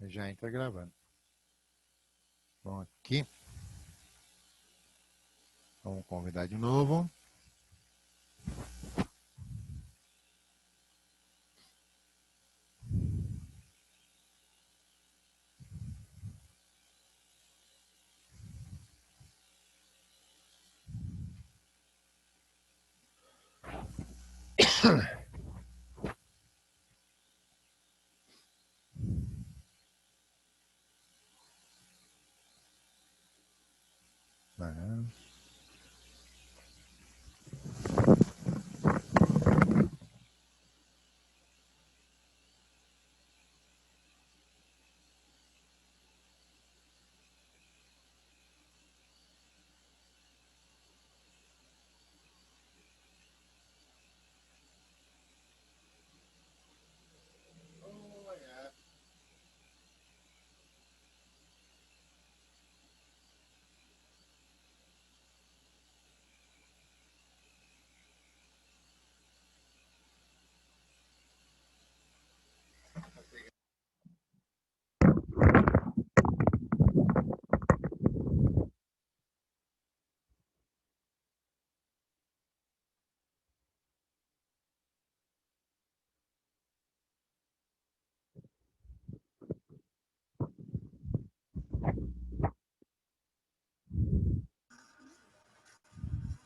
Já entra gravando. Bom, aqui. Vamos convidar de novo.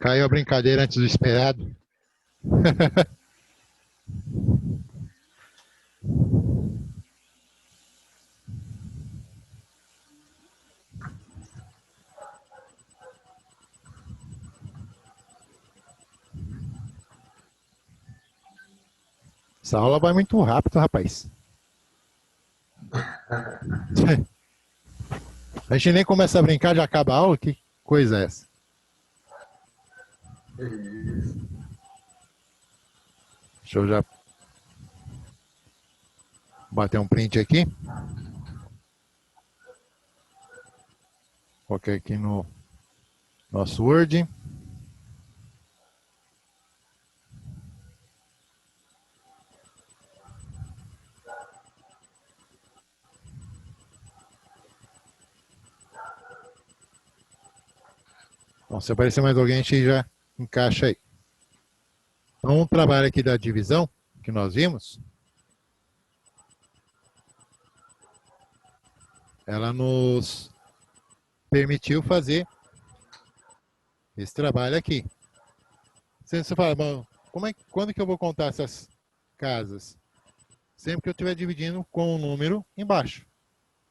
Caiu a brincadeira antes do esperado. Essa aula vai muito rápido, rapaz. A gente nem começa a brincar, já acaba a aula? Que coisa é essa? Deixa eu já bater um print aqui. Coloquei aqui no nosso Word. Bom, se aparecer mais alguém, a gente já encaixa aí. Então, o trabalho aqui da divisão que nós vimos, ela nos permitiu fazer esse trabalho aqui. Você fala, bom, quando que eu vou contar essas casas? Sempre que eu estiver dividindo com um número embaixo.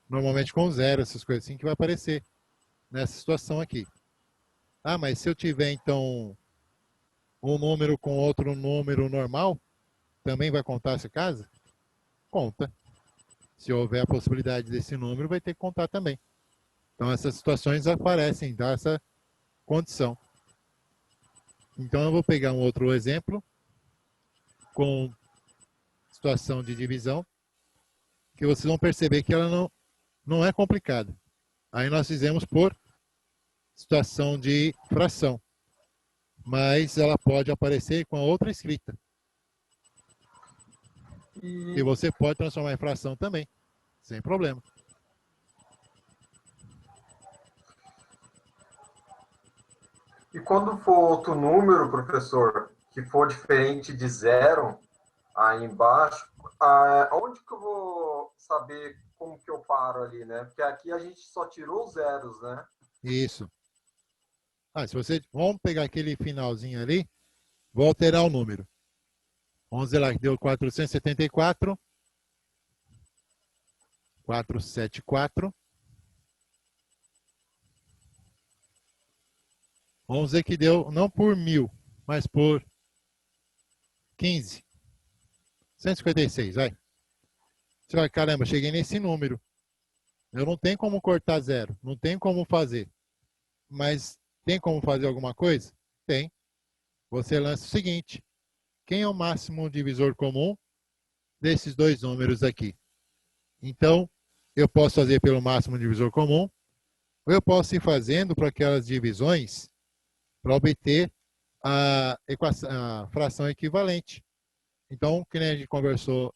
Normalmente com zero, essas coisas assim que vai aparecer nessa situação aqui. Ah, mas se eu tiver então um número com outro número normal, também vai contar essa casa? Conta. Se houver a possibilidade desse número, vai ter que contar também. Então essas situações aparecem, dá essa condição. Então eu vou pegar um outro exemplo com situação de divisão, que vocês vão perceber que ela não é complicada. Aí nós fizemos por situação de fração, mas ela pode aparecer com a outra escrita. E você pode transformar em fração também, sem problema. E quando for outro número, professor, que for diferente de zero, aí embaixo, onde que eu vou saber como que eu paro ali, né? Porque aqui a gente só tirou os zeros, né? Isso. Se você, vamos pegar aquele finalzinho ali, vou alterar o número. Vamos dizer lá que deu 474, 474. Vamos dizer que deu não por 1000, mas por 15. 156, vai. Você vai, caramba, cheguei nesse número. Eu não tenho como cortar zero, não tem como fazer. Mas tem como fazer alguma coisa? Tem. Você lança o seguinte: quem é o máximo divisor comum desses dois números aqui? Então, eu posso fazer pelo máximo divisor comum, ou eu posso ir fazendo para aquelas divisões para obter a fração equivalente. Então, que nem a gente conversou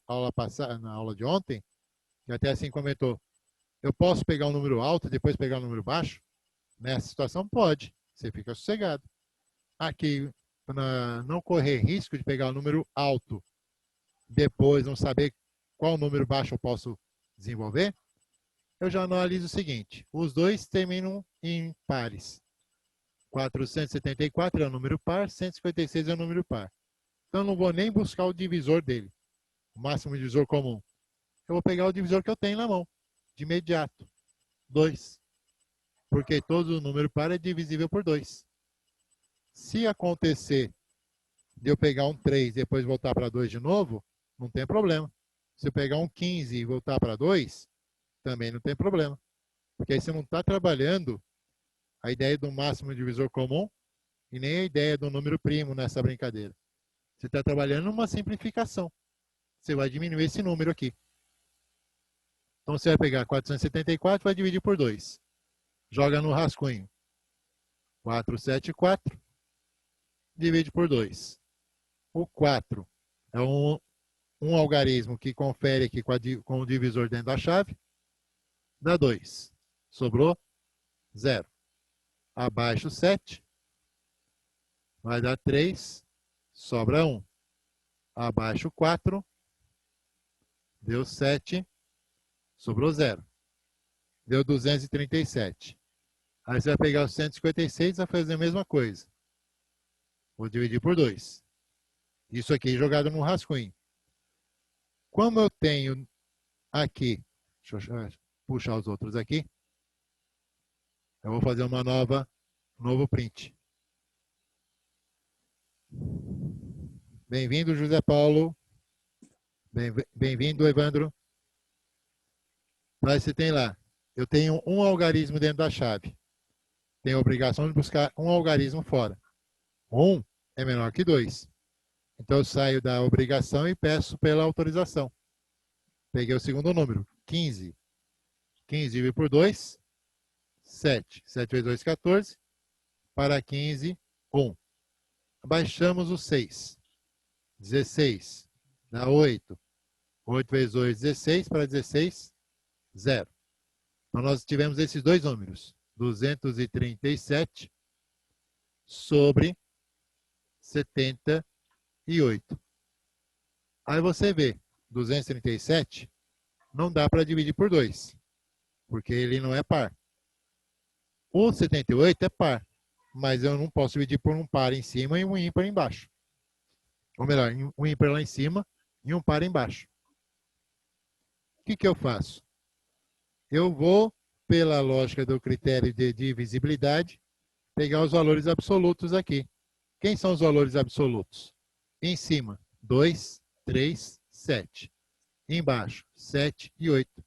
na aula de ontem, que até assim comentou, eu posso pegar um número alto e depois pegar um número baixo? Nessa situação, pode. Você fica sossegado. Aqui, para não correr risco de pegar um número alto, depois não saber qual número baixo eu posso desenvolver, eu já analiso o seguinte, os dois terminam em pares. 474 é o número par, 156 é o número par. Então, eu não vou nem buscar o divisor dele, o máximo divisor comum. Eu vou pegar o divisor que eu tenho na mão, de imediato, 2. Porque todo número par é divisível por 2. Se acontecer de eu pegar um 3 e depois voltar para 2 de novo, não tem problema. Se eu pegar um 15 e voltar para 2, também não tem problema. Porque aí você não está trabalhando a ideia do máximo divisor comum e nem a ideia do número primo nessa brincadeira. Você está trabalhando uma simplificação. Você vai diminuir esse número aqui. Então você vai pegar 474 e vai dividir por 2. Joga no rascunho. 474 divide por 2. O 4 é um algarismo que confere aqui com o divisor dentro da chave. Dá 2. Sobrou 0. Abaixo 7. Vai dar 3. Sobra 1. Abaixo 4. Deu 7. Sobrou 0. Deu 237. Aí você vai pegar o 156 e vai fazer a mesma coisa. Vou dividir por 2. Isso aqui jogado no rascunho. Como eu tenho aqui, deixa eu puxar os outros aqui, eu vou fazer um novo print. Bem-vindo, José Paulo. Bem-vindo, Evandro. Mas você tem lá, eu tenho um algarismo dentro da chave. Tenho a obrigação de buscar um algarismo fora. 1 é menor que 2. Então eu saio da obrigação e peço pela autorização. Peguei o segundo número, 15. 15 dividido por 2, 7. 7 vezes 2, 14. Para 15, 1. Abaixamos o 6. 16. Dá 8. 8 vezes 2, 16. Para 16, 0. Então nós tivemos esses dois números. 237 sobre 78. Aí você vê, 237 não dá para dividir por 2, porque ele não é par. O 78 é par, mas eu não posso dividir por um par em cima e um ímpar embaixo. Ou melhor, um ímpar lá em cima e um par embaixo. O que eu faço? Eu vou, pela lógica do critério de divisibilidade, pegar os valores absolutos aqui. Quem são os valores absolutos? Em cima, 2, 3, 7. Embaixo, 7 e 8.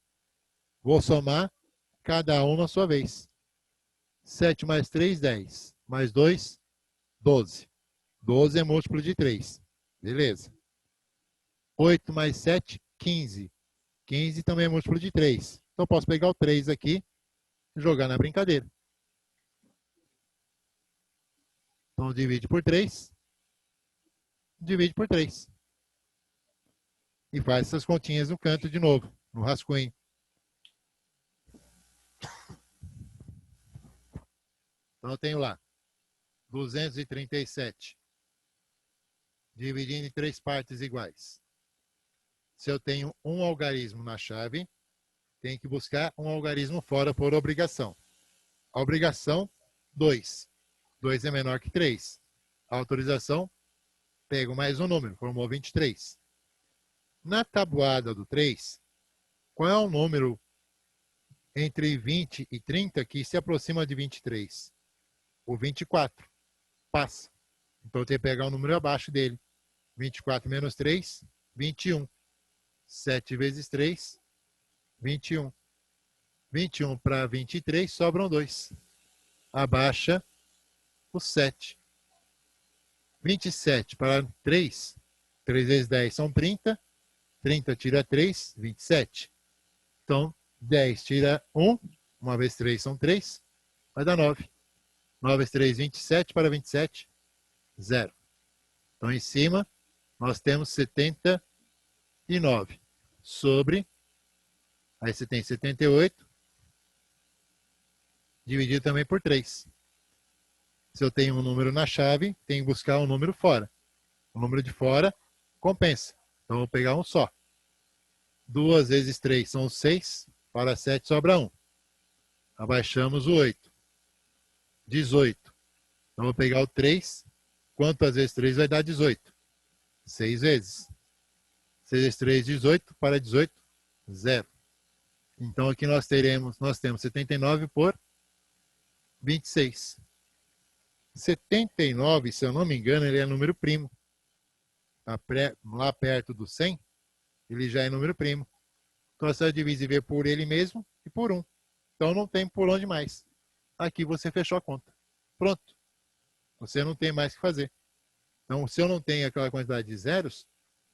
Vou somar cada um na sua vez. 7 mais 3, 10. Mais 2, 12. 12 é múltiplo de 3. Beleza. 8 mais 7, 15. 15 também é múltiplo de 3. Então, eu posso pegar o 3 aqui e jogar na brincadeira. Então, divide por 3. Divide por 3. E faz essas continhas no canto de novo, no rascunho. Então, eu tenho lá 237. Dividindo em 3 partes iguais. Se eu tenho um algarismo na chave, tenho que buscar um algarismo fora por obrigação. A obrigação, 2. 2 é menor que 3. A autorização, pego mais um número, formou 23. Na tabuada do 3, qual é o número entre 20 e 30 que se aproxima de 23? O 24. Passa. Então eu tenho que pegar um número abaixo dele. 24 menos 3, 21. 7 vezes 3, 21. 21 para 23, sobram 2. Abaixa o 7. 27 para 3. 3 vezes 10 são 30. 30 tira 3, 27. Então, 10 tira 1. 1 vezes 3 são 3. Vai dar 9. 9 vezes 3, 27. Para 27, 0. Então, em cima, nós temos 79 sobre Aí você tem 78 dividido também por 3. Se eu tenho um número na chave, tenho que buscar um número fora. O número de fora compensa. Então, eu vou pegar um só. 2 vezes 3 são 6. Para 7 sobra 1. Abaixamos o 8. 18. Então, eu vou pegar o 3. Quantas vezes 3 vai dar 18? 6 vezes. 6 vezes 3, 18. Para 18, 0. Então, aqui nós temos 79 por 26. 79, se eu não me engano, ele é número primo. Lá perto do 100, ele já é número primo. Então, é só dividir por ele mesmo e por 1. Então, não tem por onde mais. Aqui você fechou a conta. Pronto. Você não tem mais o que fazer. Então, se eu não tenho aquela quantidade de zeros,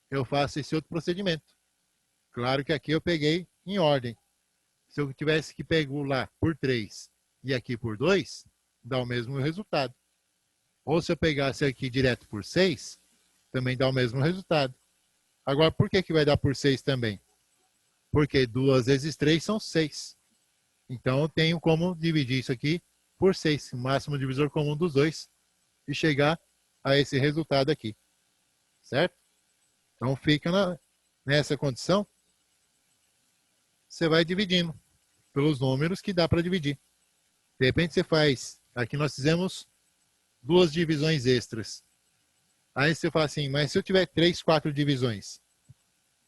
eu faço esse outro procedimento. Claro que aqui eu peguei em ordem. Se eu tivesse que pegar lá por 3 e aqui por 2, dá o mesmo resultado. Ou se eu pegasse aqui direto por 6, também dá o mesmo resultado. Agora, por que vai dar por 6 também? Porque 2 vezes 3 são 6. Então, eu tenho como dividir isso aqui por 6, o máximo divisor comum dos dois, e chegar a esse resultado aqui. Certo? Então, fica nessa condição, você vai dividindo pelos números que dá para dividir. De repente, você faz... Aqui nós fizemos 2 divisões extras. Aí você fala assim, mas se eu tiver 3, 4 divisões,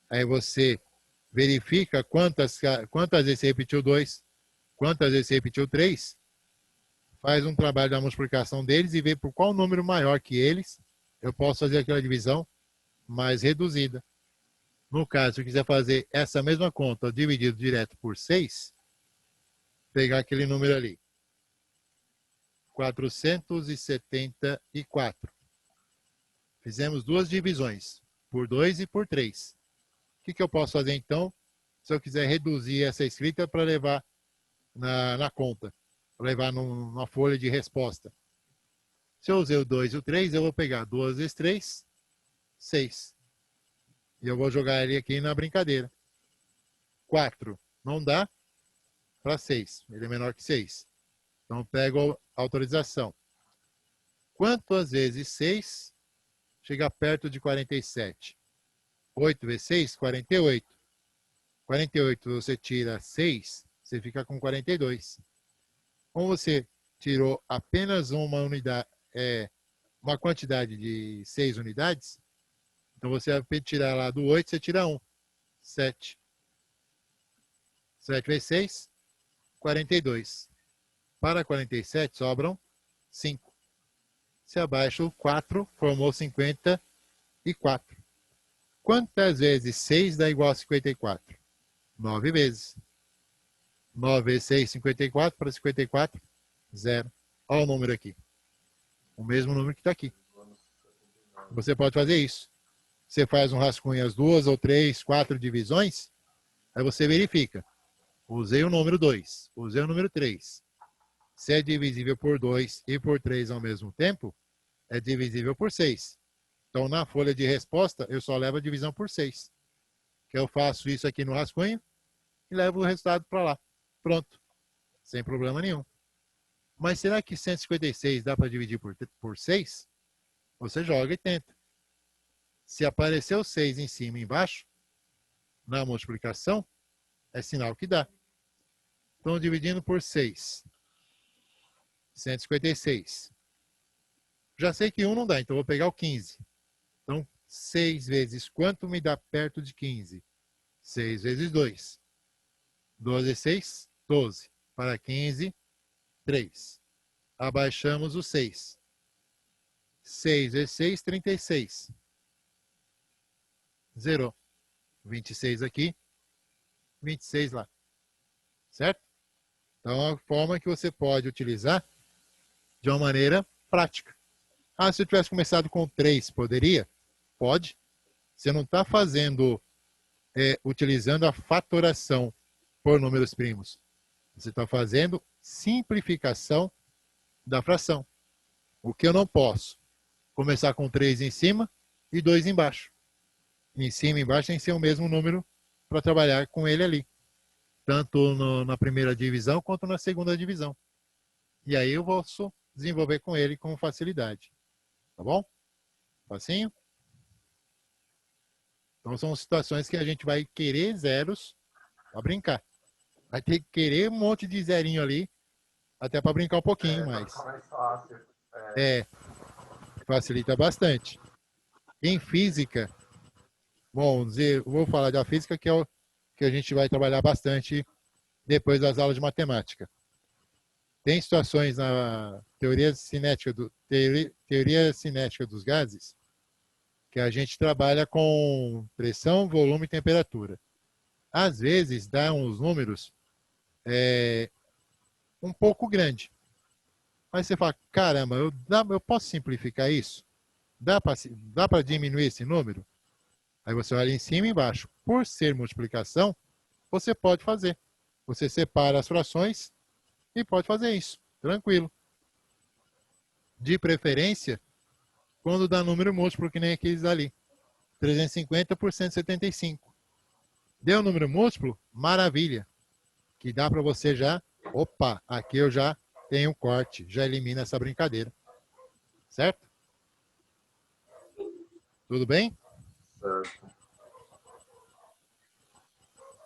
aí você verifica quantas vezes você repetiu 2, quantas vezes você repetiu 3, faz um trabalho da multiplicação deles e vê por qual número maior que eles, eu posso fazer aquela divisão mais reduzida. No caso, se eu quiser fazer essa mesma conta dividido direto por 6, pegar aquele número ali, 474. Fizemos 2 divisões, por 2 e por 3. O que eu posso fazer então, se eu quiser reduzir essa escrita para levar na conta, para levar numa folha de resposta? Se eu usei o 2 e o 3, eu vou pegar 2 vezes 3, 6. E eu vou jogar ele aqui na brincadeira. 4 não dá para 6, ele é menor que 6. Então, pego a autorização. Quantas vezes 6 chega perto de 47? 8 vezes 6, 48. 48 você tira 6, você fica com 42. Como você tirou apenas uma unidade, uma quantidade de 6 unidades, então você vai tirar lá do 8, você tira 1. 7. 7 vezes 6, 42. Para 47 sobram 5. Se abaixo o 4, formou 54. Quantas vezes 6 dá igual a 54? 9 vezes. 9 vezes 6, 54. Para 54, 0. Olha o número aqui. O mesmo número que está aqui. Você pode fazer isso. Você faz um rascunho as 2 ou 3, 4 divisões, aí você verifica. Usei o número 2, usei o número 3. Se é divisível por 2 e por 3 ao mesmo tempo, é divisível por 6. Então, na folha de resposta, eu só levo a divisão por 6. Que eu faço isso aqui no rascunho e levo o resultado para lá. Pronto. Sem problema nenhum. Mas será que 156 dá para dividir por 6? Você joga e tenta. Se apareceu 6 em cima e embaixo, na multiplicação, é sinal que dá. Então, dividindo por 6. 156. Já sei que 1 não dá, então vou pegar o 15. Então, 6 vezes quanto me dá perto de 15? 6 vezes 2. 12 vezes 6, 12. Para 15, 3. Abaixamos o 6. 6 vezes 6, 36. Zerou. 26 aqui, 26 lá. Certo? Então, é uma forma que você pode utilizar de uma maneira prática. Ah, se eu tivesse começado com 3, poderia? Pode. Você não está fazendo, utilizando a fatoração por números primos. Você está fazendo simplificação da fração. O que eu não posso? Começar com 3 em cima e 2 embaixo. Em cima e embaixo tem que ser o mesmo número para trabalhar com ele ali. tanto na primeira divisão quanto na segunda divisão. E aí eu posso desenvolver com ele com facilidade. Tá bom? Facinho? Então são situações que a gente vai querer zeros para brincar. Vai ter que querer um monte de zerinho ali, até para brincar um pouquinho Pra mais. ficar mais fácil. É, facilita bastante. Em física, bom, vou falar da física, que é o que a gente vai trabalhar bastante depois das aulas de matemática. Tem situações na teoria cinética dos gases que a gente trabalha com pressão, volume e temperatura. Às vezes dá uns números um pouco grande. Mas você fala, caramba, eu posso simplificar isso? Dá para diminuir esse número? Aí você olha em cima e embaixo. Por ser multiplicação, você pode fazer. Você separa as frações e pode fazer isso. Tranquilo. De preferência, quando dá número múltiplo, que nem aqueles ali. 350 por 175. Deu número múltiplo? Maravilha. Que dá para você já... Opa, aqui eu já tenho um corte. Já elimina essa brincadeira. Certo? Tudo bem? Certo.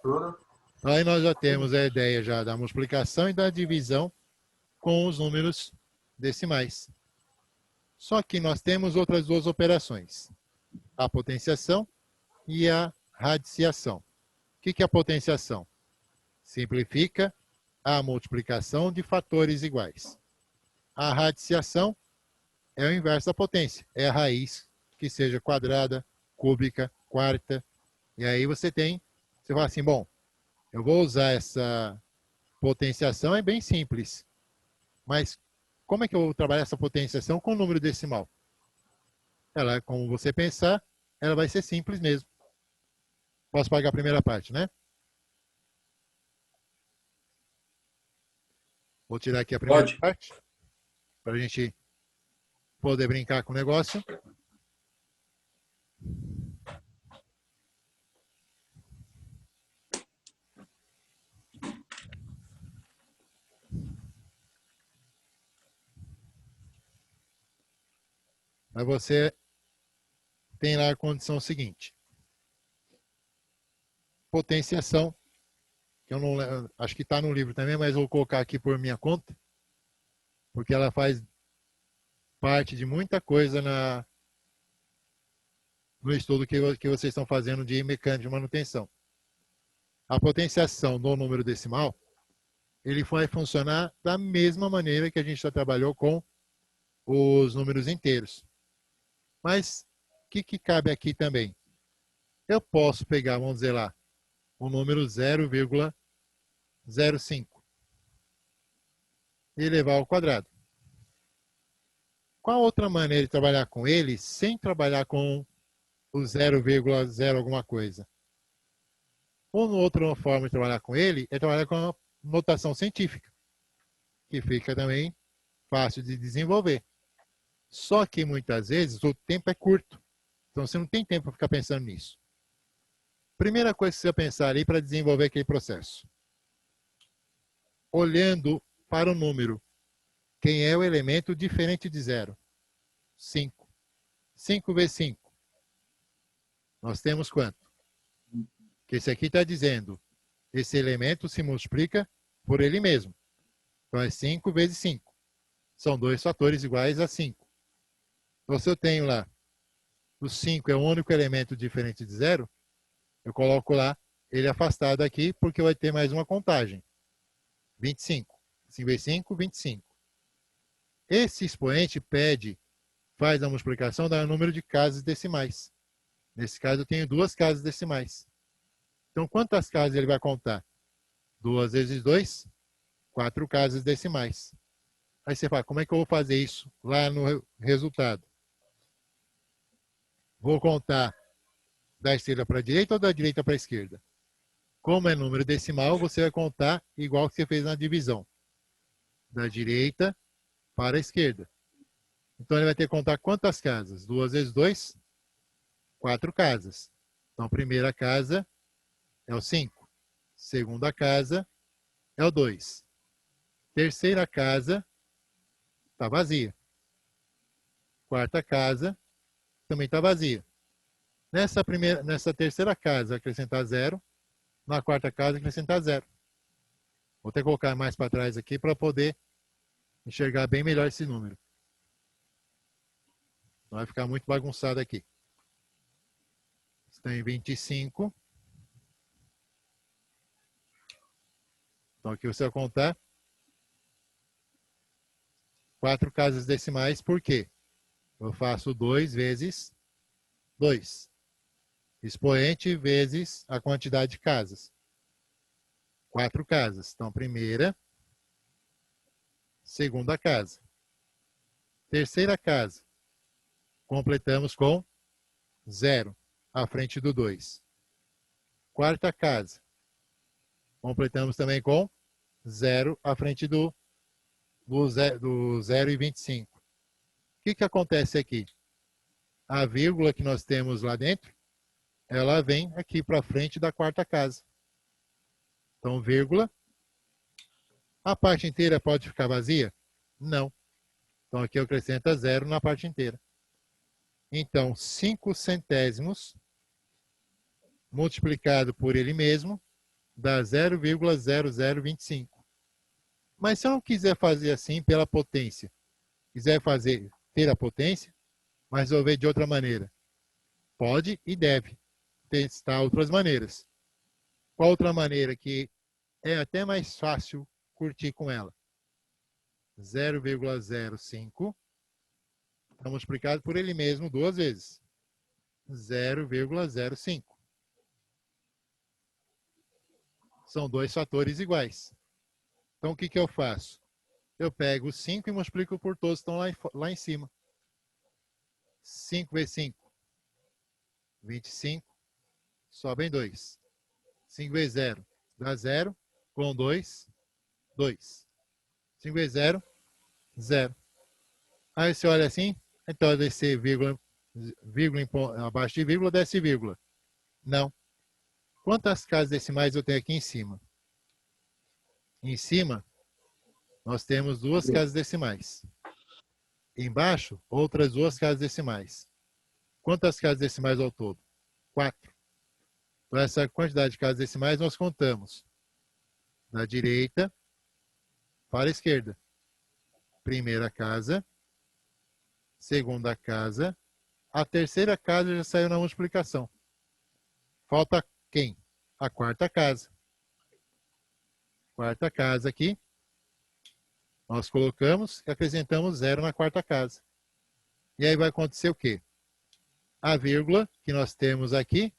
Tudo? Aí nós já temos a ideia já da multiplicação e da divisão com os números decimais. Só que nós temos outras duas operações. A potenciação e a radiciação. O que é a potenciação? Simplifica a multiplicação de fatores iguais. A radiciação é o inverso da potência. É a raiz, que seja quadrada, cúbica, quarta. E aí você fala assim, bom, eu vou usar essa potenciação, é bem simples. Mas como é que eu vou trabalhar essa potenciação com número decimal? Ela, como você pensar, ela vai ser simples mesmo. Posso pagar a primeira parte, né? Vou tirar aqui a primeira Pode. parte, para a gente poder brincar com o negócio. Mas você tem lá a condição seguinte. Potenciação, que eu não acho que está no livro também, mas vou colocar aqui por minha conta, porque ela faz parte de muita coisa no estudo que vocês estão fazendo de mecânica de manutenção. A potenciação do número decimal, ele vai funcionar da mesma maneira que a gente já trabalhou com os números inteiros. Mas o que cabe aqui também? Eu posso pegar, vamos dizer lá, o número 0,05 e elevar ao quadrado. Qual outra maneira de trabalhar com ele sem trabalhar com o 0,0 alguma coisa? Uma outra forma de trabalhar com ele é trabalhar com a notação científica, que fica também fácil de desenvolver. Só que muitas vezes o tempo é curto. Então você não tem tempo para ficar pensando nisso. Primeira coisa que você vai pensar ali para desenvolver aquele processo. Olhando para o número. Quem é o elemento diferente de zero? 5. 5 vezes 5. Nós temos quanto? Que esse aqui está dizendo, esse elemento se multiplica por ele mesmo. Então é 5 vezes 5. São dois fatores iguais a 5. Então se eu tenho lá, o 5 é o único elemento diferente de zero, eu coloco lá ele afastado aqui, porque vai ter mais uma contagem. 25. 5 vezes 5, 25. Esse expoente faz a multiplicação do número de casas decimais. Nesse caso, eu tenho duas casas decimais. Então, quantas casas ele vai contar? 2 vezes 2, 4 casas decimais. Aí você fala, como é que eu vou fazer isso lá no resultado? Vou contar da esquerda para a direita ou da direita para a esquerda? Como é número decimal, você vai contar igual que você fez na divisão. Da direita para a esquerda. Então, ele vai ter que contar quantas casas? 2 vezes 2, 4 casas. Então, a primeira casa é o 5. Segunda casa é o 2. Terceira casa está vazia. Quarta casa também está vazia. Nessa terceira casa, acrescentar 0. Na quarta casa, acrescentar 0. Vou até colocar mais para trás aqui para poder enxergar bem melhor esse número. Não vai ficar muito bagunçado aqui. Está em 25. Então aqui você vai contar 4 casas decimais, por quê? Eu faço 2 vezes 2. Expoente vezes a quantidade de casas. 4 casas. Então, primeira, segunda casa. Terceira casa. Completamos com 0 à frente do 2. Quarta casa. Completamos também com 0 à frente do 0 e 25. O que acontece aqui? A vírgula que nós temos lá dentro, ela vem aqui para frente da quarta casa. Então, vírgula. A parte inteira pode ficar vazia? Não. Então, aqui eu acrescento 0 na parte inteira. Então, 5 centésimos multiplicado por ele mesmo dá 0,0025. Mas se eu não quiser fazer assim pela potência, quiser ter a potência, mas resolver de outra maneira, pode e deve testar outras maneiras. Qual outra maneira que é até mais fácil curtir com ela? 0,05 está multiplicado por ele mesmo 2 vezes. 0,05. São 2 fatores iguais. Então, o que eu faço? Eu pego 5 e multiplico por todos que estão lá em cima. 5 vezes 5, 25. Sobem 2. 5 vezes 0 dá 0. Com 2, 2. 5 vezes 0, 0. Aí você olha assim, então descer vírgula abaixo de vírgula, desce vírgula. Não. Quantas casas decimais eu tenho aqui em cima? Em cima, nós temos 2 casas decimais. Embaixo, outras 2 casas decimais. Quantas casas decimais ao todo? 4. Então, essa quantidade de casas decimais nós contamos da direita para a esquerda. Primeira casa, segunda casa, a terceira casa já saiu na multiplicação. Falta quem? A quarta casa. Quarta casa aqui. Nós colocamos e acrescentamos 0 na quarta casa. E aí vai acontecer o quê? A vírgula que nós temos aqui,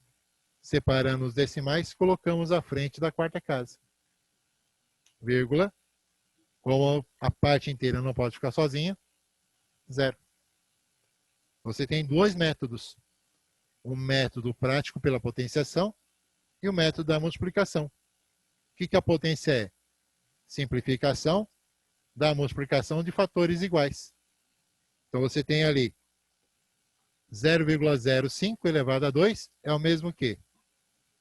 separando os decimais, colocamos à frente da quarta casa. Vírgula. Como a parte inteira não pode ficar sozinha, 0. Você tem 2 métodos. O método prático pela potenciação e o método da multiplicação. O que a potência é? Simplificação da multiplicação de fatores iguais. Então, você tem ali 0,05 elevado a 2 é o mesmo que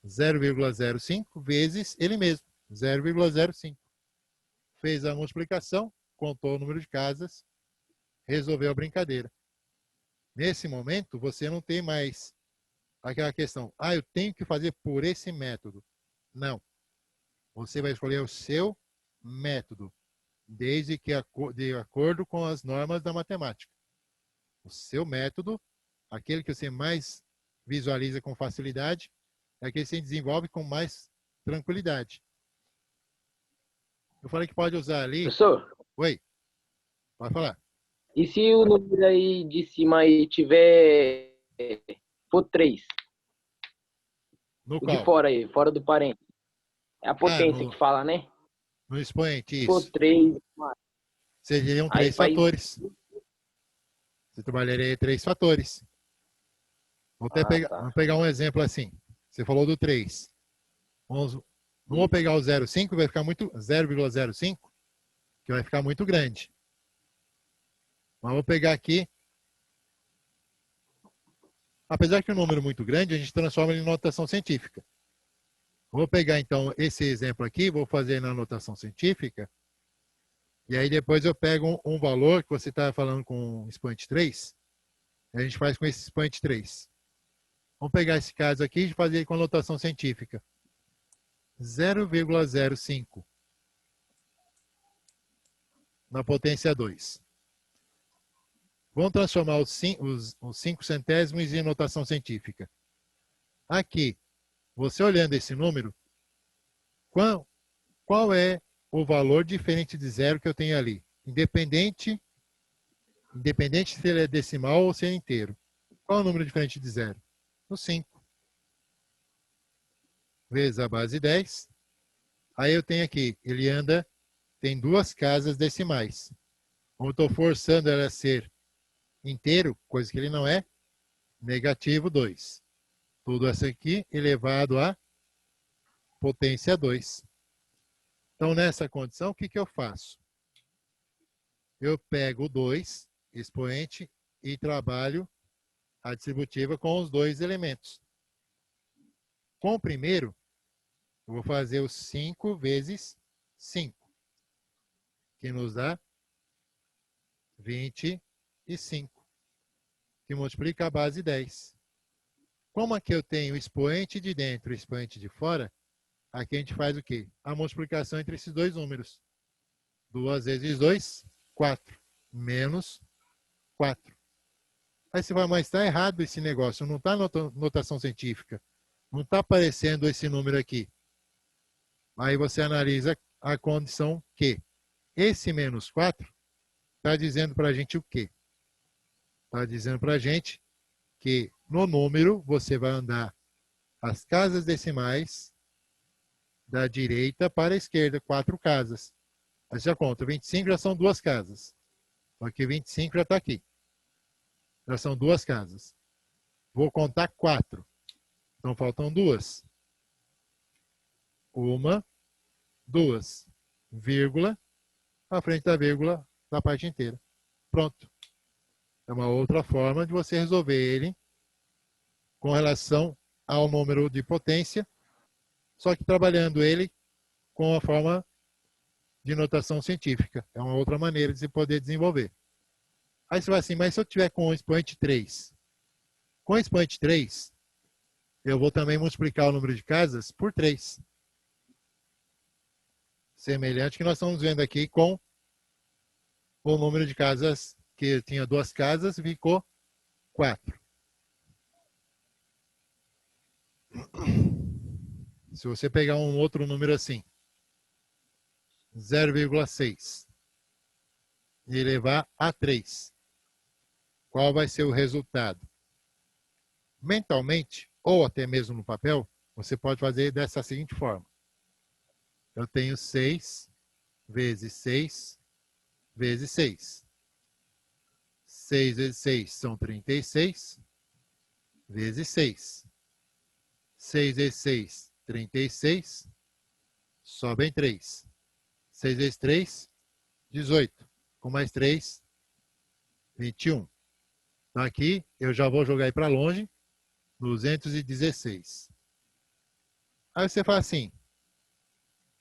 0,05 vezes ele mesmo, 0,05. Fez a multiplicação, contou o número de casas, resolveu a brincadeira. Nesse momento, você não tem mais aquela questão, eu tenho que fazer por esse método. Não. Você vai escolher o seu método, desde que de acordo com as normas da matemática. O seu método, aquele que você mais visualiza com facilidade, é aquele que você desenvolve com mais tranquilidade. Eu falei que pode usar ali... Professor? Oi, pode falar. E se o número aí de cima aí tiver for 3? No o qual? de fora aí, fora do parênteses. É a potência que fala, né? No expoente, For isso. 3. Seriam 3 fatores. Você trabalharia 3 fatores. Vamos pegar um exemplo assim. Você falou do 3. Não vou pegar o 0,5, vai ficar muito 0,05, que vai ficar muito grande. Mas vou pegar aqui. Apesar que o número é muito grande, a gente transforma ele em notação científica. Vou pegar, então, esse exemplo aqui, vou fazer na notação científica, e aí depois eu pego um valor que você estava falando com o expoente 3, a gente faz com esse expoente 3. Vamos pegar esse caso aqui e fazer com a notação científica. 0,05 na potência 2. Vamos transformar os 5 centésimos em notação científica. Aqui, você olhando esse número, qual é o valor diferente de zero que eu tenho ali? Independente se ele é decimal ou se é inteiro. Qual é o número diferente de zero? O 5. Vezes a base 10. Aí eu tenho aqui, ele tem duas casas decimais. Como eu estou forçando ela a ser inteiro, coisa que ele não é, negativo 2. Tudo isso aqui elevado a potência 2. Então, nessa condição, o que eu faço? Eu pego o 2, expoente, e trabalho a distributiva com os dois elementos. Com o primeiro, eu vou fazer o 5 vezes 5, que nos dá 25, que multiplica a base 10. Como aqui eu tenho o expoente de dentro e o expoente de fora, aqui a gente faz o quê? A multiplicação entre esses dois números. 2 vezes 2, 4. Menos 4. Aí você vai, mas está errado esse negócio, não está na notação científica. Não está aparecendo esse número aqui. Aí você analisa a condição que esse menos 4 está dizendo para a gente o quê? Está dizendo para a gente que no número você vai andar as casas decimais da direita para a esquerda, 4 casas. Aí você já conta, 25 já são 2 casas. Aqui 25 já está aqui. Já são 2 casas. Vou contar 4. Então faltam 2. 1, 2, vírgula, à frente da vírgula da parte inteira. Pronto. É uma outra forma de você resolver ele com relação ao número de potência, só que trabalhando ele com a forma de notação científica. É uma outra maneira de se poder desenvolver. Aí você vai assim, mas se eu tiver com o expoente 3? Com o expoente 3, eu vou também multiplicar o número de casas por 3. Semelhante que nós estamos vendo aqui com o número de casas, que tinha 2 casas, ficou 4. Se você pegar um outro número assim, 0,6, e elevar a 3, qual vai ser o resultado? Mentalmente, ou até mesmo no papel, você pode fazer dessa seguinte forma. Eu tenho 6 vezes 6 vezes 6. 6 vezes 6 são 36, vezes 6. 6 vezes 6, 36, sobem 3. 6 vezes 3, 18. Com mais 3, 21. Então aqui eu já vou jogar aí para longe, 216. Aí você fala assim,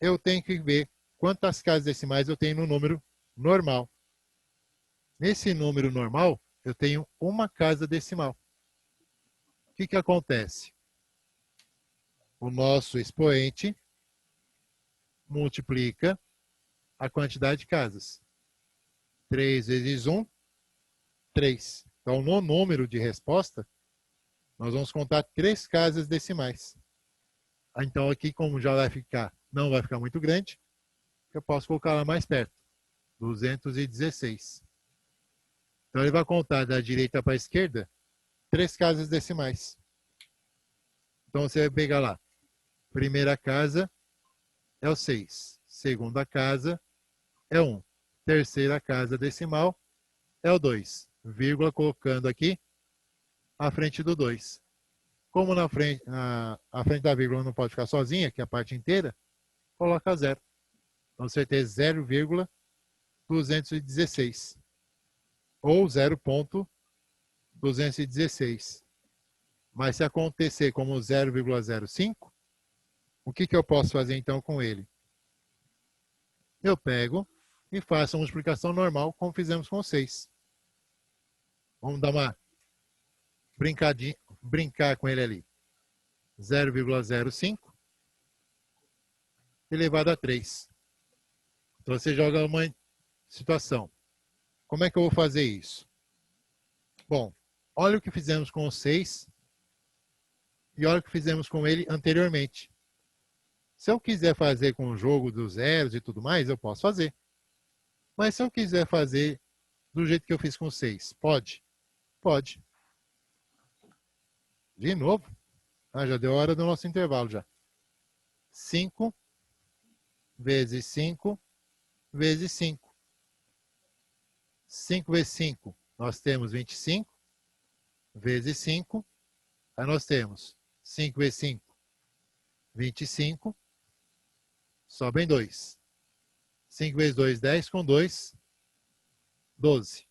eu tenho que ver quantas casas decimais eu tenho no número normal. Nesse número normal, eu tenho uma casa decimal. O que acontece? O nosso expoente multiplica a quantidade de casas. 3 vezes 1, 3. Então, no número de resposta, nós vamos contar 3 casas decimais. Então, aqui, como já não vai ficar muito grande, eu posso colocar lá mais perto. 216. Então, ele vai contar da direita para a esquerda 3 casas decimais. Então, você vai pegar lá. Primeira casa é o 6. Segunda casa é 1. Terceira casa decimal é o 2. Vírgula colocando aqui à frente do 2. Como a frente da vírgula não pode ficar sozinha, que é a parte inteira, coloca 0. Então você tem 0,216. Ou 0,216. Mas se acontecer como 0,05, O que eu posso fazer então com ele? Eu pego e faço a multiplicação normal, como fizemos com o 6. Vamos dar uma brincar com ele ali. 0,05 elevado a 3. Então você joga uma situação. Como é que eu vou fazer isso? Bom, olha o que fizemos com o 6 e olha o que fizemos com ele anteriormente. Se eu quiser fazer com o jogo dos zeros e tudo mais, eu posso fazer. Mas se eu quiser fazer do jeito que eu fiz com o 6, pode? Pode. De novo. Já deu a hora do nosso intervalo já. 5 vezes 5 vezes 5. 5 vezes 5, nós temos 25. Vezes 5, aí nós temos 5 vezes 5, 25. Sobem 2. 5 vezes 2, 10. Com 2, 12.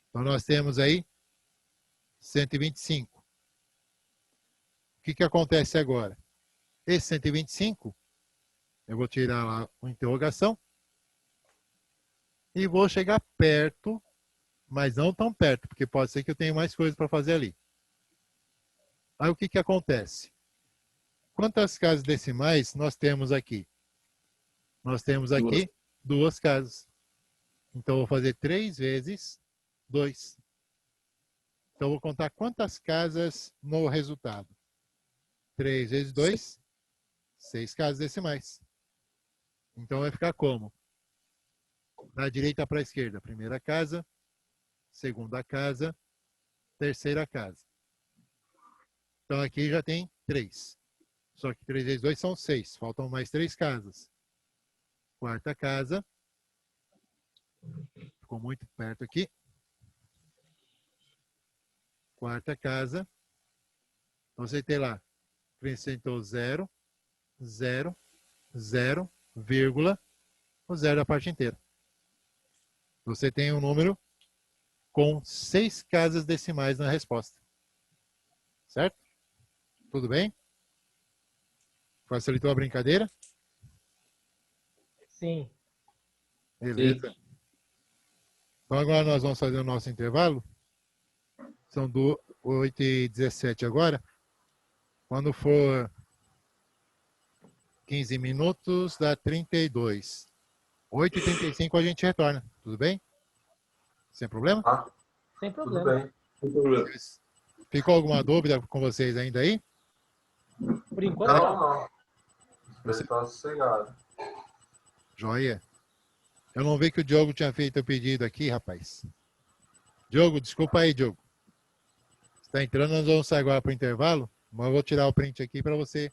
Então nós temos aí 125. O que acontece agora? Esse 125, eu vou tirar lá uma interrogação e vou chegar perto, mas não tão perto, porque pode ser que eu tenha mais coisas para fazer ali. Aí o que acontece? Quantas casas decimais nós temos aqui? Nós temos aqui 2 casas. Então eu vou fazer 3 vezes 2. Então eu vou contar quantas casas no resultado. 3 vezes 2, 6 casas decimais. Então vai ficar como? Da direita para a esquerda, primeira casa, segunda casa, terceira casa. Então aqui já tem 3. Só que 3 vezes 2 são 6. Faltam mais 3 casas. Quarta casa. Ficou muito perto aqui. Quarta casa. Então você tem lá, acrescentou 0, 0, 0, vírgula, o 0 da parte inteira. Você tem um número com 6 casas decimais na resposta. Certo? Tudo bem? Facilitou a brincadeira? Sim. Beleza. Sim. Então agora nós vamos fazer o nosso intervalo. São 8h17 agora. Quando for 15 minutos, dá 32. 8h35 a gente retorna. Tudo bem? Sem problema? Sem problema. Tudo bem. Ficou alguma dúvida com vocês ainda aí? Por enquanto, Não. Você está sossegado. Joia. Eu não vi que o Diogo tinha feito o pedido aqui, rapaz. Diogo, desculpa aí, Diogo. Você está entrando, nós vamos sair agora para o intervalo, mas eu vou tirar o print aqui para você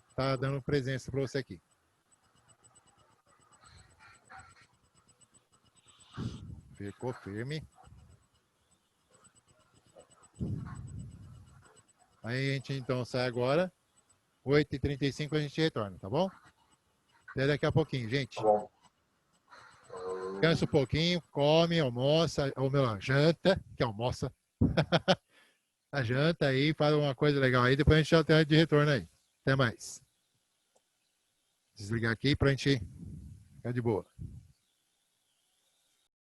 estar dando presença para você aqui. Ficou firme. Aí a gente então sai agora. 8h35 a gente retorna, tá bom? Até daqui a pouquinho, gente. Tá bom. Descansa um pouquinho, come, almoça, ou melhor, janta, que almoça. A janta aí, faz uma coisa legal aí, depois a gente já tem de retorno aí. Até mais. Desligar aqui pra gente ficar de boa.